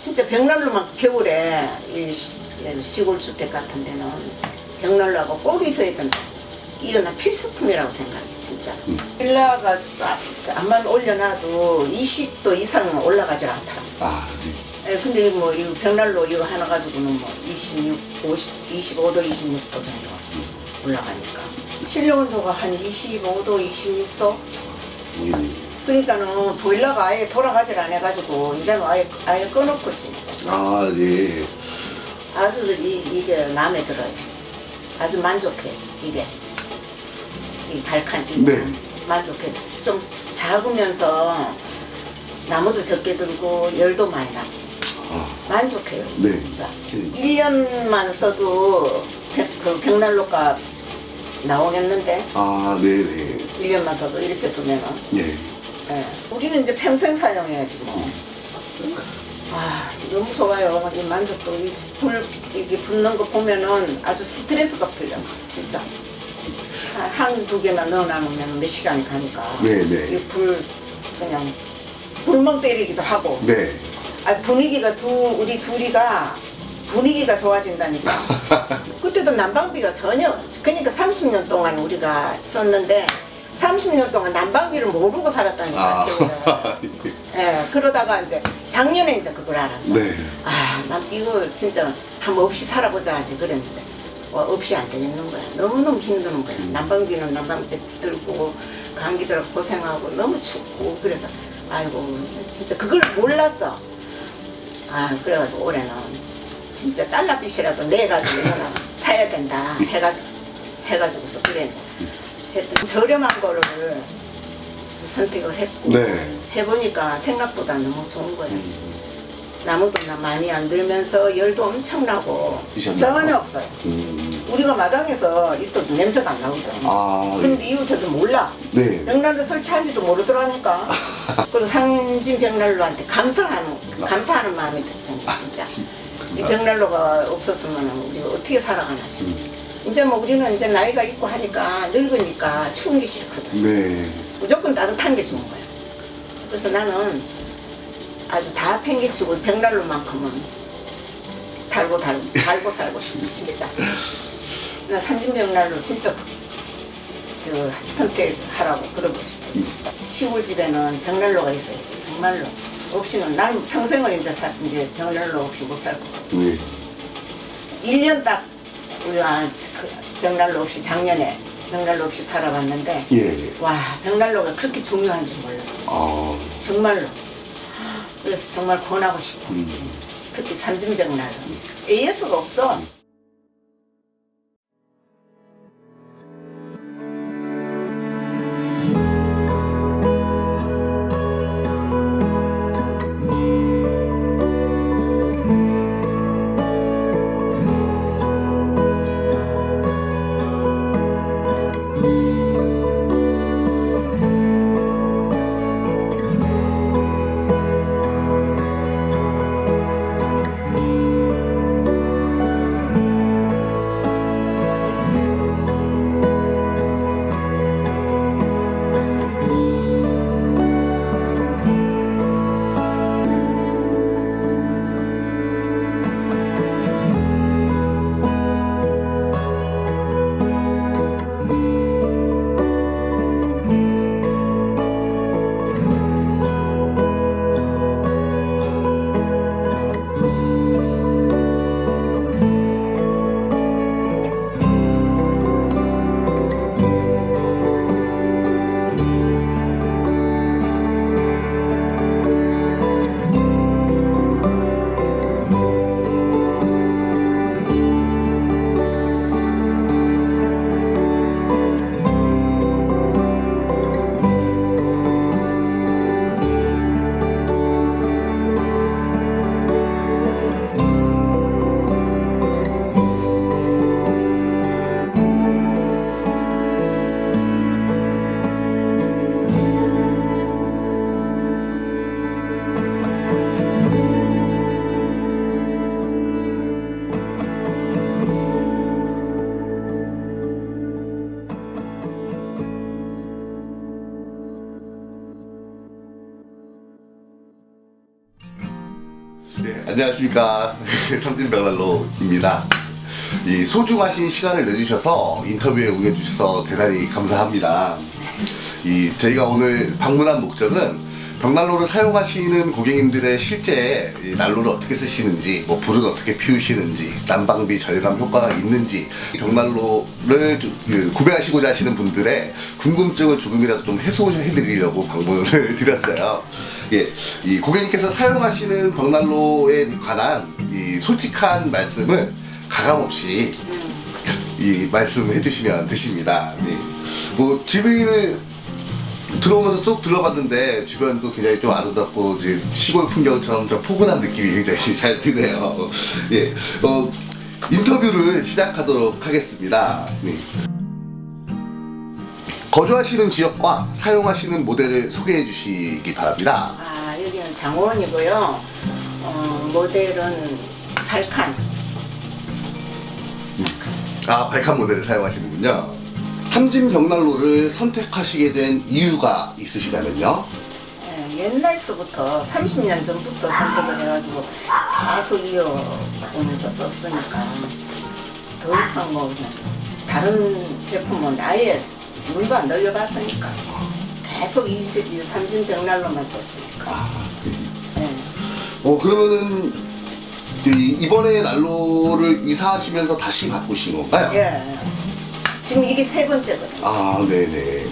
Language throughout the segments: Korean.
진짜 벽난로만 겨울에 이 시골 주택 같은 데는 벽난로하고 꼭 있어야 된다. 이거 나 필수품이라고 생각해 진짜. 빌라가 암만 올려놔도 20도 이상은 올라가질 않다. 아, 네. 예, 근데 뭐 이거 벽난로 이거 하나 가지고는 뭐 26, 50, 25도, 26도 정도 올라가니까 실내 온도가 한 25도, 26도. 예. 그러니까는 보일러가 아예 돌아가질 않아가지고 이제는 아예 꺼놓고 지금 아, 네. 아주 이게 마음에 들어요. 아주 만족해 이게 이 발칸 네. 만족해서 좀 작으면서 나무도 적게 들고 열도 많이 나고 아, 만족해요. 네. 진짜 1년만 써도 그 벽난로가 나오겠는데 아, 네네. 1년만 써도 이렇게 쓰면은 예. 예. 우리는 이제 평생 사용해야지 뭐. 아 너무 좋아요. 이 만족도 이게 붙는 거 보면은 아주 스트레스가 풀려 진짜. 한두 개만 넣어놔놓으면 몇 시간이 가니까. 네네. 이 불 그냥 불멍 때리기도 하고. 네. 아 분위기가 우리 둘이가 분위기가 좋아진다니까. 그때도 난방비가 전혀 그러니까 30년 동안 우리가 썼는데 30년 동안 난방비를 모르고 살았다니까. 아. 예, 그러다가 이제 작년에 이제 그걸 알았어. 네. 아, 난 이거 진짜 한번 없이 살아보자 이제 그랬는데 없이 안 되겠는 거야. 너무너무 힘드는 거야. 난방비는 난방비 들고 감기 들어 고생하고 너무 춥고 그래서 아이고 진짜 그걸 몰랐어. 아 그래가지고 올해는 진짜 달러빚이라도 내가지고 이거는 사야 된다 해가지고서 그래 이제 했더니 저렴한 거를 선택을 했고 네. 해보니까 생각보다 너무 좋은 거야. 나무도 많이 안 들면서 열도 엄청 나고 드셨나요? 전혀 없어요. 우리가 마당에서 있어도 냄새가 안 나거든. 아, 근데 이웃에서 몰라. 네. 벽난로 설치한지도 모르더라니까. 그리고 상진 벽난로한테 감사하는 마음이 들었어요. 진짜. 이 벽난로가 없었으면 우리가 어떻게 살아가나 싶어. 이제 뭐 우리는 이제 나이가 있고 하니까 늙으니까 추운 게 싫거든. 네. 무조건 따뜻한 게 좋은 거야. 그래서 나는 아주 다 팽개치고 벽난로만큼은 달고 살고 싶어 진짜. 나 삼진벽난로 진짜 선택하라고 그러고 싶어 진짜. 시골집에는 벽난로가 있어요. 정말로 없이는 나는 평생을 이제 벽난로 없이 못 살 것 같아. 네. 1년 딱 우리가 벽난로 없이 작년에 벽난로 없이 살아봤는데 예. 와 벽난로가 그렇게 중요한 줄 몰랐어. 아, 정말로. 그래서 정말 권하고 싶어. 특히 삼진벽난로. AS가 없어. 안녕하십니까. 삼진병난로입니다. 이 소중하신 시간을 내주셔서 인터뷰에 응해주셔서 대단히 감사합니다. 저희가 오늘 방문한 목적은 벽난로를 사용하시는 고객님들의 실제 이 난로를 어떻게 쓰시는지, 뭐 불을 어떻게 피우시는지, 난방비 절감 효과가 있는지, 벽난로를 구매하시고자 하시는 분들의 궁금증을 조금이라도 좀 해소해드리려고 방문을 드렸어요. 예, 이 고객님께서 사용하시는 벽난로에 관한 이 솔직한 말씀을 가감없이 말씀해 주시면 되십니다. 예. 뭐 집을 들어오면서 쭉 둘러봤는데 주변도 굉장히 좀 아름답고 이제 시골 풍경처럼 좀 포근한 느낌이 굉장히 잘 드네요. 예, 인터뷰를 시작하도록 하겠습니다. 네. 거주하시는 지역과 사용하시는 모델을 소개해 주시기 바랍니다. 여기는 장원이고요. 모델은 발칸. 발칸 모델을 사용하시는군요. 삼진벽난로를 선택하시게 된 이유가 있으시다면요? 옛날서부터 30년 전부터 선택을 해가지고 계속 이어오면서 썼으니까 더 이상 뭐 그냥 다른 제품은 아예 물도 안 돌려봤으니까 계속 이 삼진벽난로만 썼으니까. 네. 그러면은 이번에 난로를 이사하시면서 다시 바꾸신 건가요? 예. 지금 이게 세 번째거든요. 네네.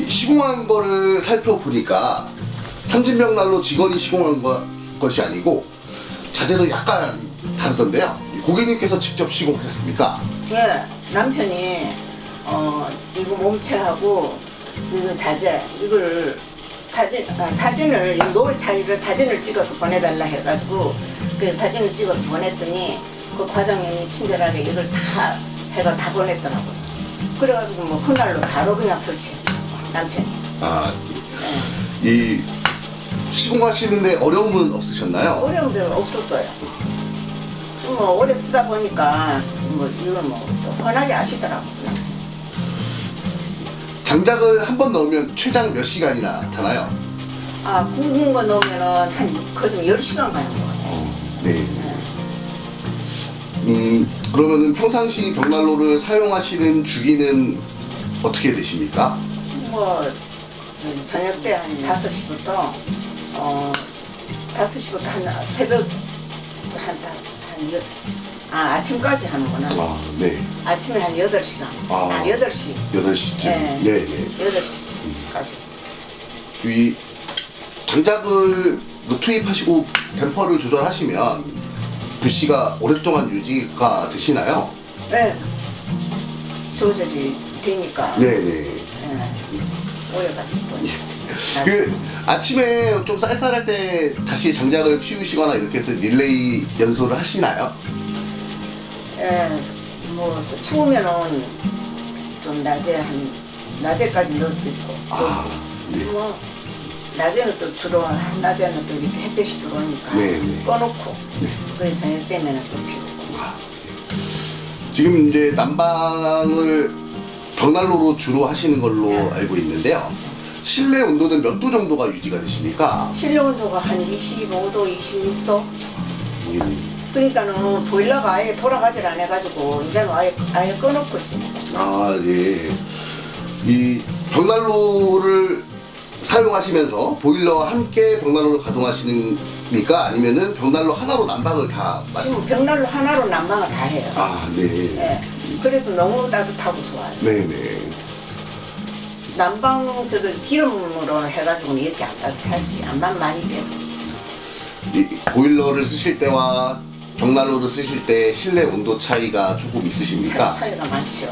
시공한 거를 살펴보니까 삼진벽난로 직원이 시공한 것이 아니고 자재도 약간 다르던데요. 고객님께서 직접 시공하셨습니까? 예, 남편이 이거 몸체하고 이거 자재 이걸 사진을 노을 차이를 사진을 찍어서 보내달라 해가지고 그 사진을 찍어서 보냈더니 그 과장님이 친절하게 이걸 다 해가 다 보냈더라고요. 그래가지고 뭐 그날로 바로 그냥 설치했어요, 남편이. 이 시공하시는데 어려움은 없으셨나요? 어려운 데는 없었어요. 뭐 오래 쓰다 보니까 뭐 이걸 뭐 편하게 아시더라고요. 장작을 한 번 넣으면 최장 몇 시간이나 타나요? 굵은 거 넣으면은 거좀 10시간 가는 거 같아요. 네. 그러면은 평상시 벽난로를 사용하시는 주기는 어떻게 되십니까? 저녁 때 한 5시부터 5시부터 한 새벽 아침까지 하는구나. 네. 아침에 한 8시간. 8시. 8시쯤. 네. 8시까지. 이 장작을 투입하시고 댐퍼를 조절하시면 불씨가 오랫동안 유지가 되시나요? 네. 조절이 되니까. 네네. 오래 갔을 거예요. 아침에 좀 쌀쌀할 때 다시 장작을 피우시거나 이렇게 해서 릴레이 연소를 하시나요? 뭐 추우면은 좀 낮에까지 넣을 수 있고. 네. 뭐 낮에는 또 주로 낮에는 또 이렇게 햇볕이 들어오니까 꺼놓고 그래서 저녁 때면은 또 피우고. 지금 이제 난방을 벽난로로 주로 하시는 걸로 알고 있는데요. 실내 온도는 몇 도 정도가 유지가 되십니까? 실내 온도가 한 25도, 26도. 그러니까는 보일러가 아예 돌아가질 안 해가지고 이제는 아예 꺼놓고 있습니다. 네. 이 벽난로를 사용하시면서 보일러와 함께 벽난로를 가동하시니까 아니면은 벽난로 하나로 난방을 다 지금 벽난로 하나로 난방을 다 해요. 네. 그래도 너무 따뜻하고 좋아요. 네네. 난방 기름으로 해가지고는 이렇게 안 따뜻하지. 안만 많이 돼요. 이 보일러를 쓰실 때와 벽난로를 쓰실 때 실내 온도 차이가 조금 있으십니까? 차이가 많죠.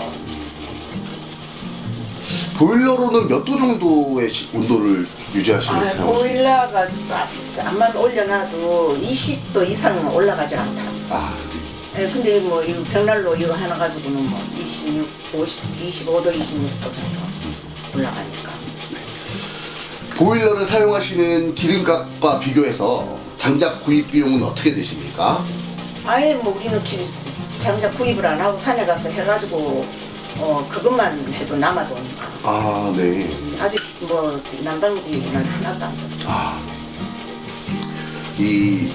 보일러로는 몇 도 정도의 온도를 유지하시면서 보일러가 잠만 올려놔도 20도 이상은 올라가질 않다. 근데 뭐 이거 벽난로 이거 하나 가지고는 뭐 25도, 26도 정도 올라가니까. 보일러를 사용하시는 기름값과 비교해서 장작 구입 비용은 어떻게 되십니까? 아예 뭐 우리는 장작 구입을 안 하고 산에 가서 해가지고 그것만 해도 남아도 오니까. 네. 아직 뭐 난방비는 하나도 안 들었죠. 이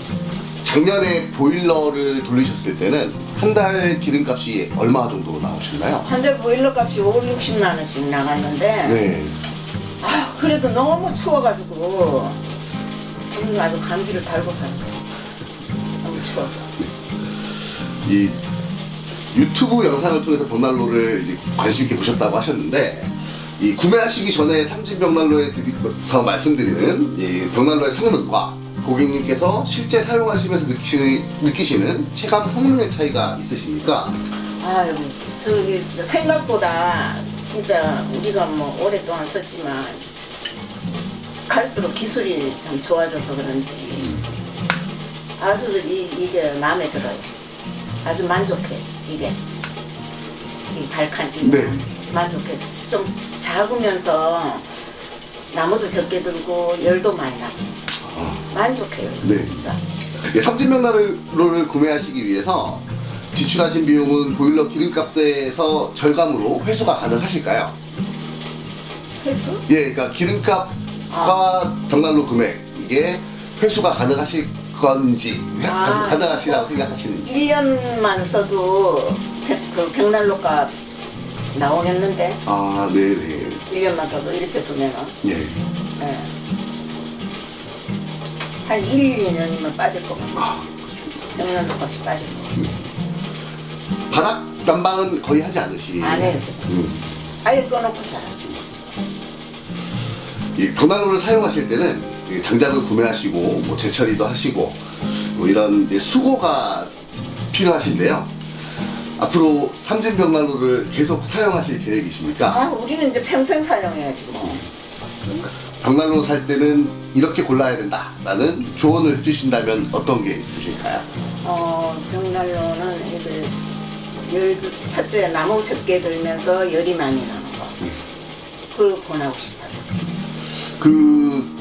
작년에 보일러를 돌리셨을 때는 한 달 기름값이 얼마 정도 나오셨나요? 한 달 보일러 값이 5, 60만 원씩 나갔는데 네. 아 그래도 너무 추워가지고 우리는 아주 감기를 달고 살아요. 너무 추워서. 이 유튜브 영상을 통해서 벽난로를 이제 관심 있게 보셨다고 하셨는데 이 구매하시기 전에 삼진벽난로에 드리서 말씀드리는 이 벽난로의 성능과 고객님께서 실제 사용하시면서 느끼시는 체감 성능의 차이가 있으십니까? 아유 저기 생각보다 진짜 우리가 뭐 오랫동안 썼지만 갈수록 기술이 참 좋아져서 그런지 아주 이게 마음에 들어요. 아주 만족해 이게 이 발칸이 네. 만족해서 좀 작으면서 나무도 적게 들고 열도 많이 나고 만족해요. 네. 진짜. 삼진벽난로를 구매하시기 위해서 지출하신 비용은 보일러 기름값에서 절감으로 회수가 가능하실까요? 회수? 예, 그러니까 기름값과 벽난로 금액 이게 회수가 가능하실 건지 가능하시다고 생각하시는지. 1년만 써도 그 벽난로값 나오겠는데 아, 네네. 1년만 써도 이렇게 쓰면은 예. 네. 한 1, 2년이면 빠질 것 같아요. 아, 벽난로 값이 빠질 것 같아요. 바닥 난방은 거의 하지 않으시. 안 해요 지금. 아예 꺼놓고 살아요. 이 벽난로를 사용하실 때는 이 장작을 구매하시고 뭐 재처리도 하시고 뭐 이런 이제 수고가 필요하신데요. 앞으로 삼진벽난로를 계속 사용하실 계획이십니까? 아 우리는 이제 평생 사용해야지 뭐. 벽난로 살 때는 이렇게 골라야 된다라는 조언을 해주신다면 어떤 게 있으실까요? 벽난로는 이게 첫째 나무 적게 들면서 열이 많이 나는 거. 그걸 권하고 싶어요. 그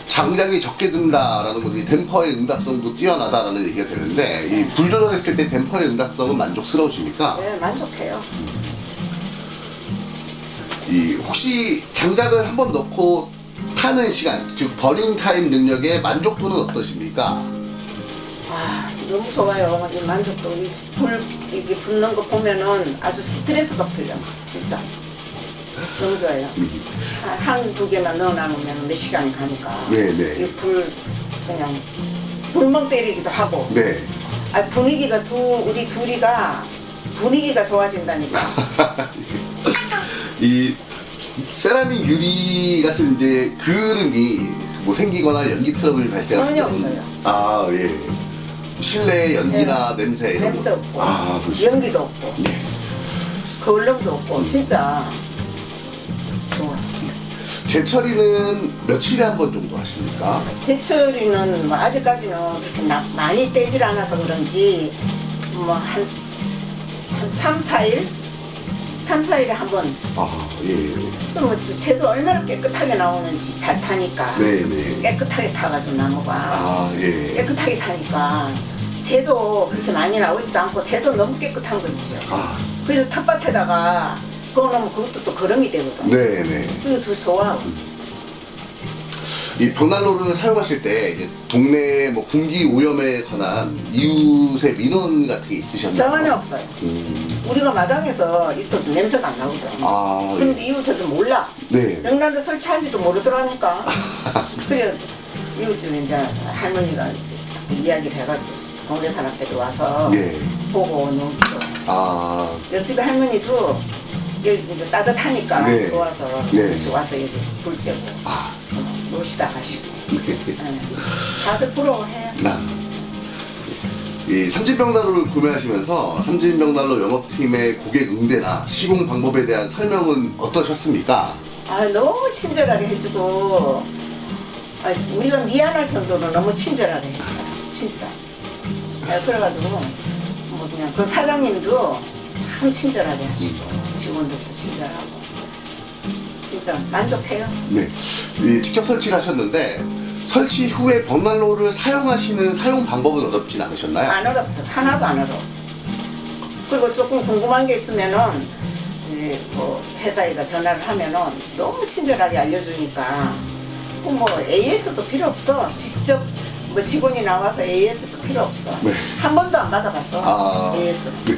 장작이 적게 든다라는 것이 댐퍼의 응답성도 뛰어나다라는 얘기가 되는데 이 불 조절했을 때 댐퍼의 응답성은 만족스러우십니까? 네 만족해요. 이 혹시 장작을 한번 넣고 타는 시간, 즉 버닝 타임 능력의 만족도는 어떠십니까? 아 너무 좋아요. 이 만족도 이게 붙는 거 보면은 아주 스트레스가 풀려. 진짜 너무 좋아요. 한두 개만 넣어놔놓으면 몇 시간이 가니까. 네네. 이 불 그냥 불멍 때리기도 하고. 네. 아 분위기가 우리 둘이가 분위기가 좋아진다니까. 이 세라믹 유리 같은 이제 그름이 뭐 생기거나 연기 트러블이 발생할 전혀 수 없어요. 아 예. 실내 연기나 냄새 이런 냄새 거. 없고 아 그렇죠. 연기도 없고 네. 거울럼도 없고 진짜 좋아. 제처리는 며칠에 한 번 정도 하십니까? 제철이는 뭐 아직까지는 그렇게 많이 떼질 않아서 그런지 뭐 한 3, 4일? 3, 4일에 한 번. 아 예. 그럼 뭐 쟤도 얼마나 깨끗하게 나오는지 잘 타니까. 네네. 깨끗하게 타가지고 나무가. 아 예. 깨끗하게 타니까 쟤도 그렇게 많이 나오지도 않고 쟤도 너무 깨끗한 거 있죠. 아 그래서 텃밭에다가 그거 넣으면 그것도 또 거름이 되거든. 네네. 그게 더 좋아. 이 벽난로를 사용하실 때 이제 동네 뭐 공기 오염에 관한 이웃의 민원 같은 게 있으셨나요? 전혀 없어요. 우리가 마당에서 있어도 냄새가 안 나거든. 아, 근데 이웃은 몰라. 네. 벽난로 설치한지도 모르더라니까. 그래 이웃집 이제 할머니가 이제 자꾸 이야기를 해가지고 동네 사람들이 와서 예. 보고 너무 좋아. 아, 옆집 할머니도 여기 이제 따뜻하니까 네. 좋아서 네. 와서 여기 불 쬐고 아, 노시다 가시고. 네. 네. 다들 부러워해요. 이 삼진벽난로를 구매하시면서 삼진벽난로 영업팀의 고객 응대나 시공 방법에 대한 설명은 어떠셨습니까? 아 너무 친절하게 해주고 우리가 미안할 정도로 너무 친절하게 해줘요. 진짜. 그래가지고 뭐 그냥 그 사장님도 참 친절하게 하시고 직원들도 친절하고 진짜 만족해요. 네. 직접 설치를 하셨는데 설치 후에 벽난로를 사용하시는 사용 방법은 어렵진 않으셨나요? 안 어렵다. 하나도 안 어려웠어. 그리고 조금 궁금한 게 있으면은 뭐 회사에다 전화를 하면은 너무 친절하게 알려주니까 뭐 AS도 필요 없어. 직접 뭐 직원이 나와서 AS도 필요 없어. 네. 한 번도 안 받아봤어. AS. 네.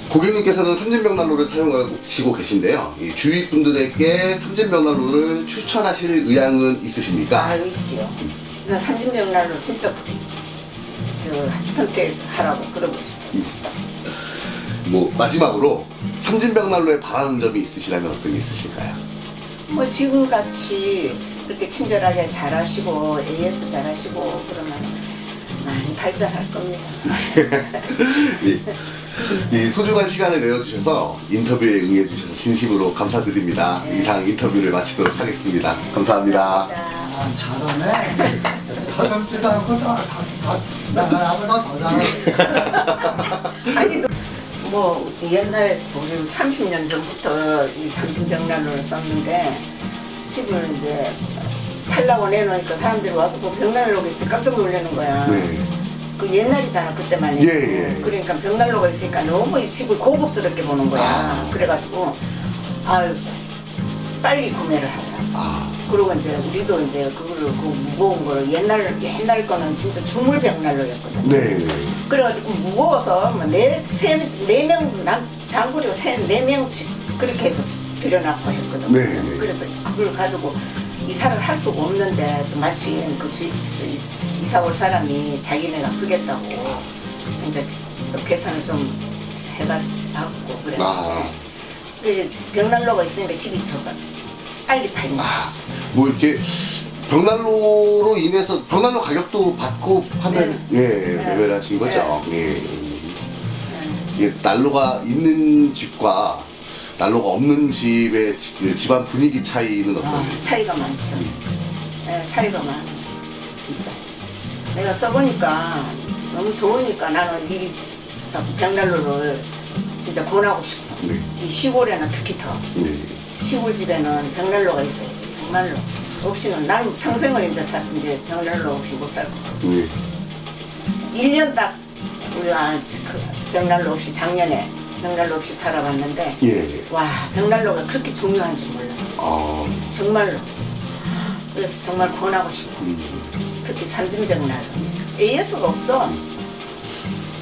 고객님께서는 삼진벽난로를 사용하시고 계신데요. 이 주위 분들에게 삼진벽난로를 추천하실 의향은 있으십니까? 아, 있지요. 나 삼진벽난로 진짜 선택하라고 그러고 싶어. 진짜. 뭐 마지막으로 삼진벽난로에 바라는 점이 있으시다면 어떤 게 있으실까요? 뭐 지금같이 그렇게 친절하게 잘하시고 AS 잘하시고 그러면 많이 발전할 겁니다. 이 소중한 시간을 내어주셔서 인터뷰에 응해주셔서 진심으로 감사드립니다. 네. 이상 인터뷰를 마치도록 하겠습니다. 감사합니다. 아, 잘하네. 더듬지도 않고 나보다 더 잘하네. 아니 뭐 옛날에 우리 30년 전부터 이 삼진벽난로를 썼는데 집을 이제 팔라고 내놓으니까 사람들이 와서 뭐 벽난로가 있어 깜짝 놀라는 거야. 네. 그 옛날이잖아 그때만 해도. 예. 그러니까 벽난로가 있으니까 너무 이 집을 고급스럽게 보는 거야. 그래가지고 아유 빨리 구매를 하더라고. 그리고 이제 우리도 이제 그거를 그 무거운 거를 옛날 거는 진짜 주물 벽난로였거든. 네. 그래가지고 무거워서 네 명 장구리가 네 명씩 그렇게 해서 들여놨고 했거든. 네. 그래서 그걸 가지고 이사를 할 수가 없는데 또 마침 그 이사 올 사람이 자기네가 쓰겠다고 이제 좀 계산을 좀 해가지고 받고 그랬는데 그래 벽난로가 있으니까 집이 저가 빨리 팔린 거야. 뭐 이렇게 벽난로로 인해서 벽난로 가격도 받고 판매를 매매를 하신 거죠. 예. 이게 난로가 있는 집과 난로가 없는 집의 집안 분위기 차이는 어떤지. 차이가 많죠. 차이가 많아. 진짜. 내가 써보니까 너무 좋으니까 나는 이 벽난로를 진짜 권하고 싶어. 네. 이 시골에는 특히 더. 네. 시골집에는 벽난로가 있어야 돼. 정말로. 없이는 나는 평생을 이제 벽난로 없이 못 살 거야. 네. 1년 딱 우리가 벽난로 없이 작년에 벽난로 없이 살아봤는데 예. 와 벽난로가 그렇게 중요한 줄 몰랐어. 정말로. 그래서 정말 권하고 싶어. 특히 삼진벽난로. AS가 없어.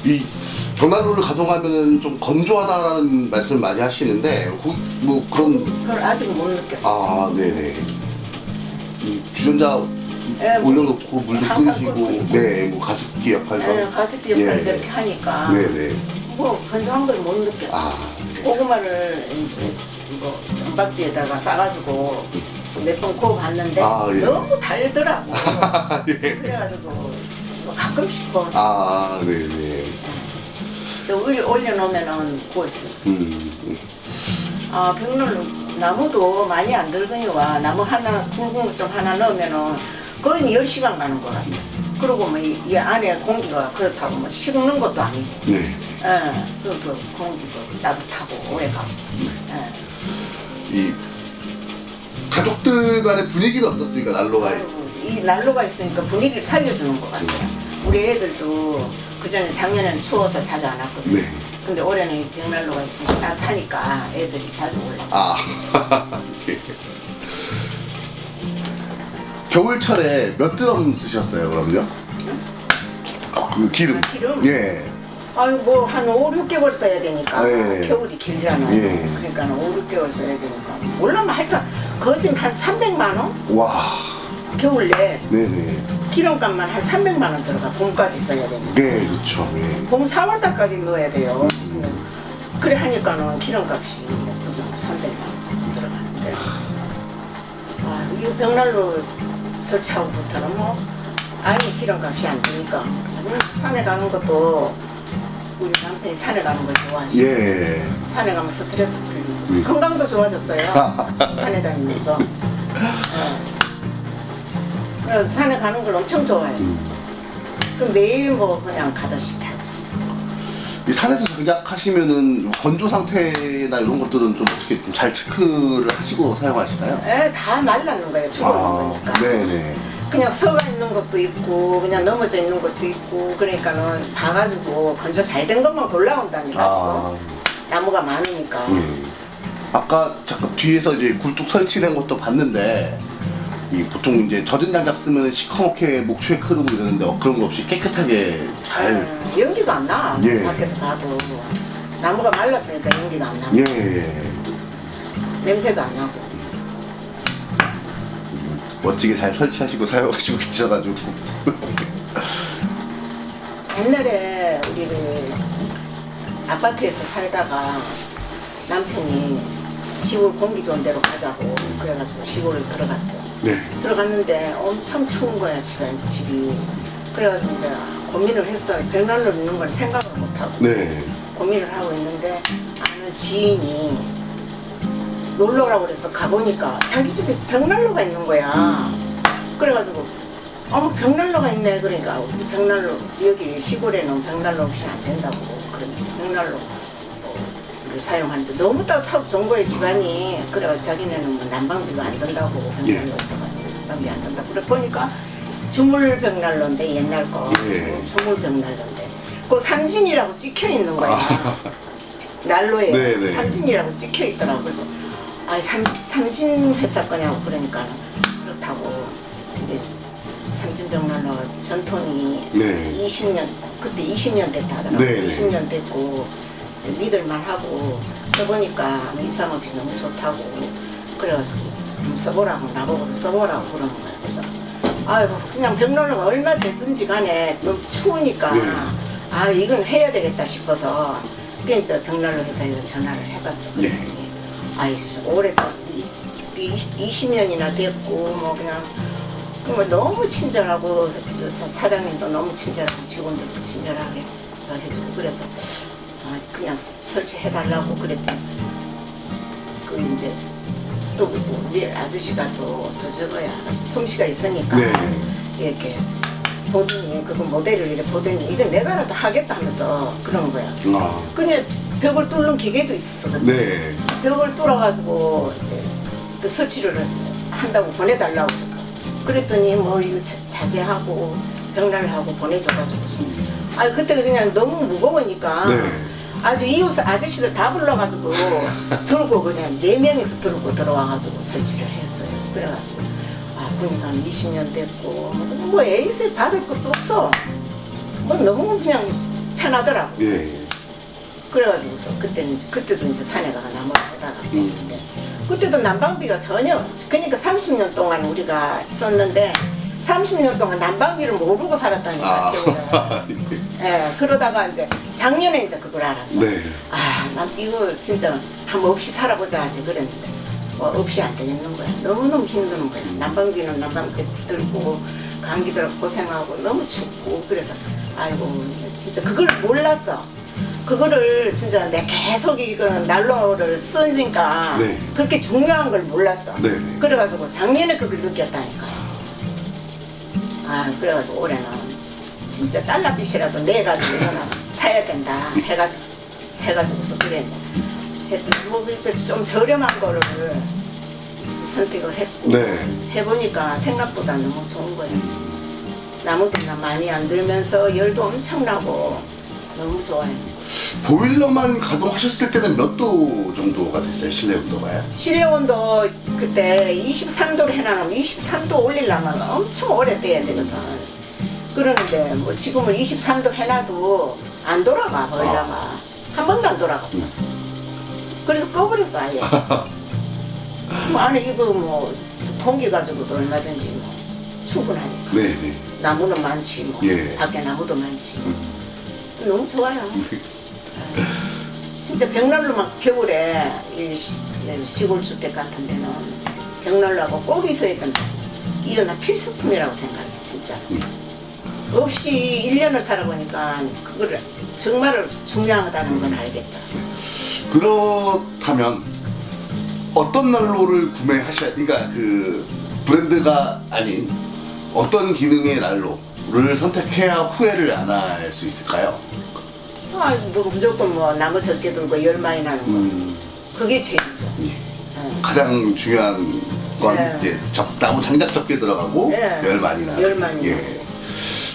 이 벽난로를 가동하면은 좀 건조하다라는 말씀을 많이 하시는데 뭐 그런 그걸 아직 못 느꼈어. 네네. 이 주전자 뭐, 올려놓고 물도 항상 끓이시고 끓고 있고. 네, 뭐 가습기 역할도 가습기 역할 예. 저렇게 하니까 네네. 뭐 건조한 걸 못 느꼈어. 고구마를 이제 뭐 은박지에다가 싸가지고 몇 번 구워봤는데 예. 너무 달더라고. 예. 그래가지고 뭐 가끔씩 구워서 네네. 저 위에 올려놓으면은 구워지거든. 벽난로 나무도 많이 안 들거니와 나무 하나 굵은 것 좀 하나 넣으면은 거의 10시간 가는 것 같아. 그리고 뭐 이 안에 공기가 그렇다고 뭐 식는 것도 아니고. 네. 그 공기도 따뜻하고 오래 가고. 이 가족들 간의 분위기는 어떻습니까? 난로가 이 난로가 있으니까 분위기를 살려주는 것 같아요. 우리 애들도 그전에 작년에는 추워서 자주 안 왔거든. 네. 근데 올해는 이 벽난로가 있으니까 따뜻하니까 애들이 자주 올라. 예. 겨울철에 몇 드럼 쓰셨어요, 그럼요? 그 기름. 기름? 예. 아유 뭐 한 5, 6개월 써야 되니까 예. 겨울이 길잖아요. 예. 그러니까 5, 6개월 써야 되니까 몰라면 하여튼 거진 한 300만 원? 와. 겨울 내 네네. 기름값만 한 300만 원 들어가. 봄까지 써야 되니까. 네, 그렇죠. 예. 봄 4월달까지 넣어야 돼요. 그래 하니까는 기름값이 거진 300만 원 정도 들어가는데 이 벽난로 설치하고부터는 뭐 아예 기름값이 안 드니까 산에 가는 것도 우리 남편이 산에 가는 걸 좋아하시고 예. 산에 가면 스트레스 풀리고 건강도 좋아졌어요. 산에 다니면서. 그래서 산에 가는 걸 엄청 좋아해요. 그럼 매일 뭐 그냥 가다시피 하고. 이 산에서 장작하시면은 건조 상태나 이런 것들은 좀 어떻게 좀 잘 체크를 하시고 사용하시나요? 다 말랐는 거예요. 죽어놓은 거니까. 네네. 그냥 서가 있는 것도 있고 그냥 넘어져 있는 것도 있고 그러니까는 봐가지고 건조 잘 된 것만 골라온다니까 지금. 나무가 많으니까. 아까 잠깐 뒤에서 이제 굴뚝 설치된 것도 봤는데 이 보통 이제 젖은 장작 쓰면 시커멓게 목초에 크고 이러는데 그런 거 없이 깨끗하게 잘. 연기가 안 나. 예. 밖에서 봐도 나무가 말랐으니까 연기가 안 나. 예. 냄새도 안 나고. 멋지게 잘 설치하시고 사용하시고 계셔가지고. 옛날에 우리 그 아파트에서 살다가 남편이 시골 공기 좋은 데로 가자고 그래가지고 시골을 들어갔어. 네. 들어갔는데 엄청 추운 거야 집이. 그래가지고 이제 고민을 했어. 벽난로 있는 걸 생각을 못하고 네. 고민을 하고 있는데 아는 지인이 놀러 오라고 그래서 가보니까 자기 집에 벽난로가 있는 거야. 그래가지고 벽난로가 있네. 그러니까 우리 벽난로 여기 시골에는 벽난로 없이 안 된다고 그러면서 벽난로 사용하는데 너무 따뜻하고 좋은 거예요 집안이. 그래가지고 자기네는 뭐 난방비가 안 든다고 벽난로 예. 있어가지고 난방비 안 든다고. 그래 보니까 주물 벽난로인데 옛날 거 예. 주물 벽난로인데 그 삼진이라고 찍혀 있는 거야. 난로에 네네. 삼진이라고 찍혀 있더라고. 그래서 삼진 회사 거냐고 그러니까 그렇다고. 이게 삼진 벽난로가 전통이 네. 20년 그때 20년 됐다 하더라고. 네네. 20년 됐고 믿을만 하고 써보니까 이상 없이 너무 좋다고 그래가지고 써보라고 나보고도 써보라고 그러는 거야. 그래서 아이고 그냥 벽난로가 얼마 됐든지 간에 너무 추우니까 네. 이건 해야 되겠다 싶어서 그래 이제 벽난로 회사에서 전화를 해봤어. 네. 올해 20년이나 됐고 뭐 그냥 정말 너무 친절하고 사장님도 너무 친절하고 직원들도 친절하게 해주고 그래서 그냥 설치해달라고 그랬더니 그 이제 또 우리 아저씨가 또 저거야 솜씨가 있으니까 네. 이렇게 보더니 그거 모델을 이렇게 보더니 이거 내가라도 하겠다 하면서 그런 거야. 그냥 벽을 뚫는 기계도 있었어. 그때. 네. 벽을 뚫어가지고 이제 그 설치를 한다고 보내달라고 그랬어. 그랬더니 뭐 이거 자제하고 벽난하고 보내줘가지고 그때 그냥 너무 무거우니까 네. 아주 이웃 아저씨들 다 불러가지고 들고 그냥 4명이서 들고 들어와가지고 설치를 했어요. 그래가지고 보니까 20년 됐고 뭐 에이스 받을 것도 없어. 뭐 너무 그냥 편하더라고. 예. 그래가지고서 그때도 이제 산에 가서 나무를 해다가 했는데 그때도 난방비가 전혀 그러니까 30년 동안 우리가 썼는데 30년 동안 난방비를 모르고 살았다니까 겨울에. 예, 그러다가 이제 작년에 이제 그걸 알았어. 네. 난 이거 진짜 한번 없이 살아보자 하지 그랬는데 없이 안 되겠는 거야. 너무너무 힘드는 거야. 난방비는 난방비 들고 감기 들어 고생하고 너무 춥고 그래서 아이고 진짜 그걸 몰랐어. 그거를 진짜 내가 계속 이거 난로를 쓰니까 네. 그렇게 중요한 걸 몰랐어. 네. 그래가지고 작년에 그걸 느꼈다니까. 그래가지고 올해는 진짜 달러빚이라도 내가지고 이거는 사야 된다 해가지고서 그래 이제 했더니 뭐 좀 저렴한 거를 선택을 했고 네. 해보니까 생각보다 너무 좋은 거야. 나무도 많이 안 들면서 열도 엄청 나고 너무 좋아요. 보일러만 가동하셨을 때는 몇 도 정도가 됐어요? 실내 온도가요? 실내 온도 그때 23도로 해놔놓으면 23도 올리려면 엄청 오래 돼야 되거든. 그러는데 뭐 지금은 23도 해놔도 안 돌아가 보일러가. 한 번도 안 돌아갔어. 그래서 꺼버렸어 아예. 뭐 안에 이거 뭐 공기 가지고도 얼마든지 뭐 충분하니까. 네네. 나무는 많지 뭐. 예. 밖에 나무도 많지. 너무 좋아요. 진짜 벽난로만 겨울에 이 시골 주택 같은 데는 벽난로하고 꼭 있어야 된다. 이거 나 필수품이라고 생각해 진짜. 없이 1년을 살아보니까 그거를 정말 중요하다는 건 알겠다. 그렇다면 어떤 난로를 구매하셔야, 그러니까 그 브랜드가 아닌 어떤 기능의 난로를 선택해야 후회를 안 할 수 있을까요? 뭐 무조건 뭐 나무 적게 들고 열 많이 나는 거. 그게 제일이죠. 가장 중요한 건 네. 이제 나무 장작 적게 들어가고 네. 열 많이 나는. 열 많이 나고.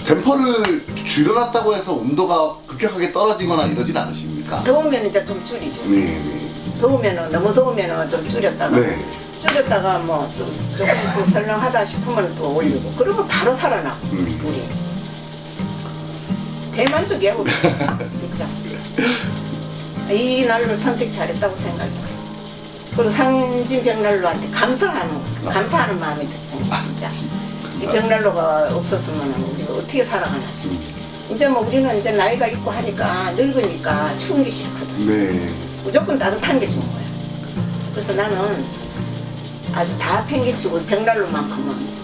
댐퍼를 줄여놨다고 해서 온도가 급격하게 떨어지거나 이러진 않으십니까? 더우면 이제 좀 줄이죠. 네. 더우면은 너무 더우면은 좀 줄였다가 네. 줄였다가 뭐 조금 또 설렁하다 싶으면 또 올리고 그러면 바로 살아나고 우리 대만족이야 우리 진짜 이 날을 선택 잘했다고 생각해요. 그리고 상진 벽난로한테 감사하는 마음이 들었어요. 진짜 이 벽난로가 없었으면 우리가 어떻게 살아가나 싶어. 이제 뭐 우리는 이제 나이가 있고 하니까 늙으니까 추운 게 싫거든. 네. 무조건 따뜻한 게 좋은 거야. 그래서 나는 아주 다 팽개치고 벽난로만큼은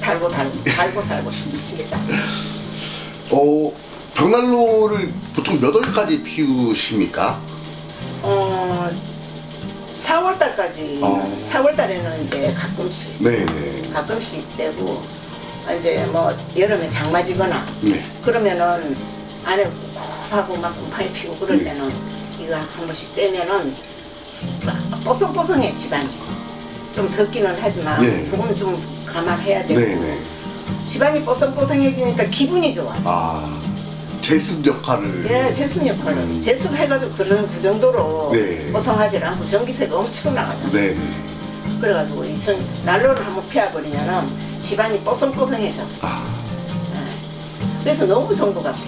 달고 살고 싶어 진짜. 벽난로를 보통 몇 월까지 피우십니까? 4월달까지 4월달에는 이제 가끔씩 네네. 가끔씩 떼고 이제 뭐 여름에 장마지거나 네. 그러면은 안에 곱하고 막 곰팡이 피고 그럴 때는 이거 한 번씩 떼면은 뽀송뽀송해 집안이. 좀 덥기는 하지만 네. 그건 좀 감안해야 되고 네네. 집안이 뽀송뽀송해지니까 기분이 좋아. 제습 역할을. 예, 제습 역할을 제습해가지고 그런 그 정도로 네. 뽀송하지 않고 전기세가 엄청 나가잖아. 네네. 그래가지고 난로를 한번 피워버리면은 집안이 뽀송뽀송해져. 예. 그래서 너무 좋은 것 같아.